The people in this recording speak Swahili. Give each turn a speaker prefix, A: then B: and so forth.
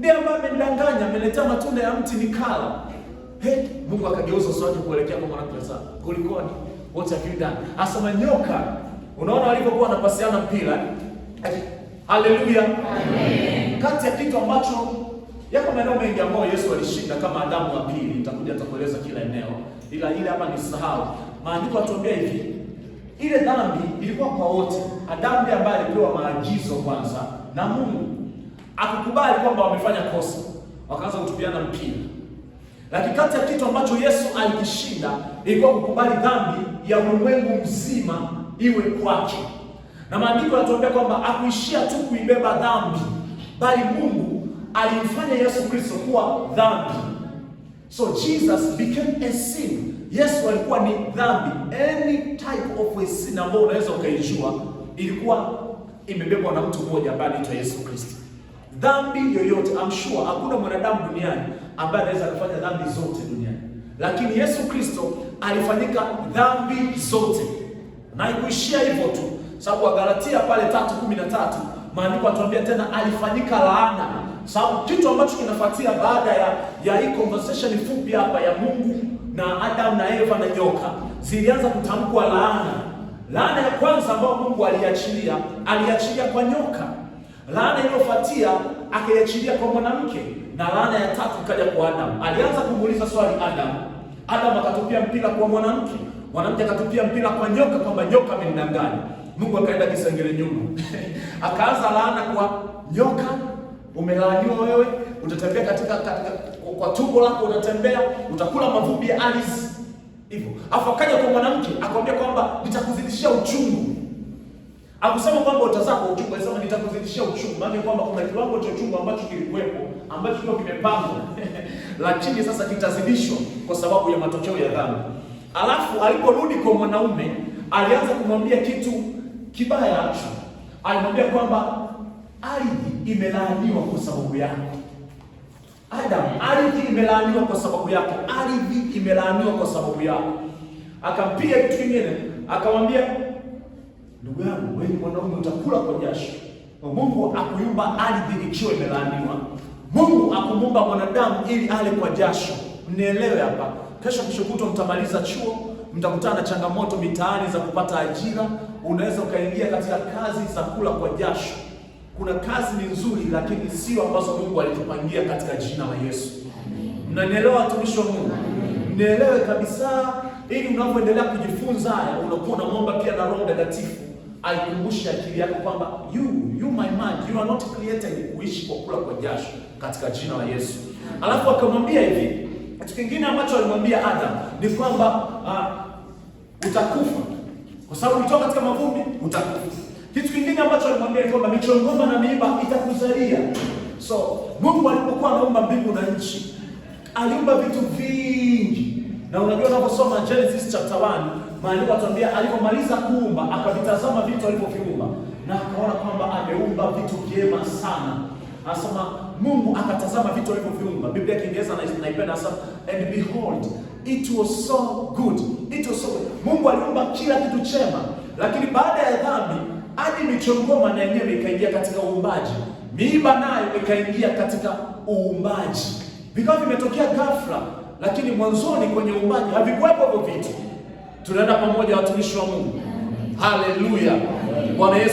A: ndiye ambaye amenidanganya, ameletea matunda ya mti nikala. Mungu akageuza uso wake kuelekea kwa mwanamke sasa. Kulikoni? What have you done? Asema nyoka. Unaona walipokuwa wanapasiana mpira. Haleluya. Amen. Kati ya kitu ambacho yako maeneo mengi ambayo Yesu alishinda kama Adamu wa pili, nitakuja nitakueleza kila eneo. Ila ile hapa nisahau. Maandiko yatuambia hivi. Ile dhambi ilikuwa kwa wote. Adamu ndiye ambaye alipewa maagizo kwanza na Mungu. Akakubali kwamba wamefanya kosa. Wakaanza kutupiana mpira. Lakini kati ya kitu ambacho Yesu alikishinda ilikuwa kukubali dhambi ya ulimwengu mzima iwe kwake. Na maandiko yanatuambia kwamba akuishia tu kuibeba dhambi, bali Mungu alimfanya Yesu Kristo kuwa dhambi. So Jesus became a sin. Yesu alikuwa ni dhambi. Any type of a sin ambayo unaweza ukaijua ilikuwa imebebwa na mtu mmoja ambaye anaitwa Yesu Kristo. Dhambi yoyote, I'm sure hakuna mwanadamu duniani ambaye anaweza kufanya dhambi zote duniani. Lakini Yesu Kristo alifanyika dhambi zote. Na ikuishia hivyo tu. Sababu Wagalatia pale 3:13 maandiko atuambia tena alifanyika laana. Sababu kitu ambacho kinafuatia baada ya hii conversation fupi hapa ya Mungu na Adam na Eva na nyoka, zilianza kutamkwa laana. Laana ya kwanza ambayo Mungu aliachilia kwa nyoka. Laana iliyofuatia akaiachilia kwa mwanamke, na laana ya tatu ikaja kwa Adam. Alianza kumuuliza swali Adam. Adam akatupia mpira kwa mwanamke. Mwanamke akatupia mpira kwa nyoka kwamba nyoka amenidanganya. Mungu akaenda kisengele nyuma. Akaanza laana kwa nyoka, umelaaniwa wewe, utatembea katika kwa tumbo lako utatembea, utakula mavumbi ya ardhi. Hivyo. Afu akaja kwa mwanamke, akamwambia kwamba nitakuzidishia uchungu. Akusema kwamba utazaa kwa uchungu, alisema nitakuzidishia uchungu. Maana kwamba kuna kiwango cha uchungu ambacho kilikuwepo, ambacho kilikuwa kimepangwa. Lakini sasa kitazidishwa kwa sababu ya matokeo ya dhambi. Alafu aliporudi kwa mwanaume, alianza kumwambia kitu kibaya acho. Alimwambia kwamba ardhi imelaaniwa kwa sababu yako. Adam, ardhi imelaaniwa kwa sababu yako. Ardhi imelaaniwa kwa sababu yako. Akampiga kitu kingine, akamwambia ndugu yangu, wewe mwanaume utakula kwa jasho. Mungu akuumba ardhi ikiwa imelaaniwa. Mungu akumuumba mwanadamu ili ale kwa jasho. Mnielewe hapa. Kesho kutwa mtamaliza chuo, mtakutana na changamoto mitaani za kupata ajira, unaweza ukaingia katika kazi za kula kwa jasho. Kuna kazi ni nzuri lakini sio ambazo Mungu alitupangia katika jina la Yesu. Mnanielewa watumishi wa Mungu? Mnielewe kabisa, ili unapoendelea kujifunza haya unakuwa unamwomba pia na Roho Mtakatifu aikumbushe akili yako kwamba you my man, you are not created kuishi kwa kula kwa jasho katika jina la Yesu. Alafu akamwambia hivi, kitu kingine ambacho alimwambia Adam ni kwamba utakufa. Kwa sababu ulitoka katika mavumbi, utakufa. Kitu kingine ambacho alimwambia ni kwamba michongoma na miiba itakuzalia. So, Mungu alipokuwa anaumba mbingu na nchi, aliumba vitu vingi. Na unajua unaposoma Genesis chapter 1, maandiko yatuambia alipomaliza kuumba, akavitazama vitu alivyoviumba na akaona kwamba ameumba vitu vyema sana. Anasema Mungu akatazama vitu alivyoviumba. Biblia ya Kiingereza naipenda sana, and behold it was so good. It was so good. Mungu aliumba kila kitu chema, lakini baada ya dhambi hadi michongoma na yenyewe ikaingia katika uumbaji. Miiba nayo ikaingia katika uumbaji. Vikawa vimetokea ghafla, lakini mwanzoni kwenye uumbaji havikuwepo hivyo vitu. Tunaenda pamoja watumishi wa Mungu. Haleluya. Bwana Yesu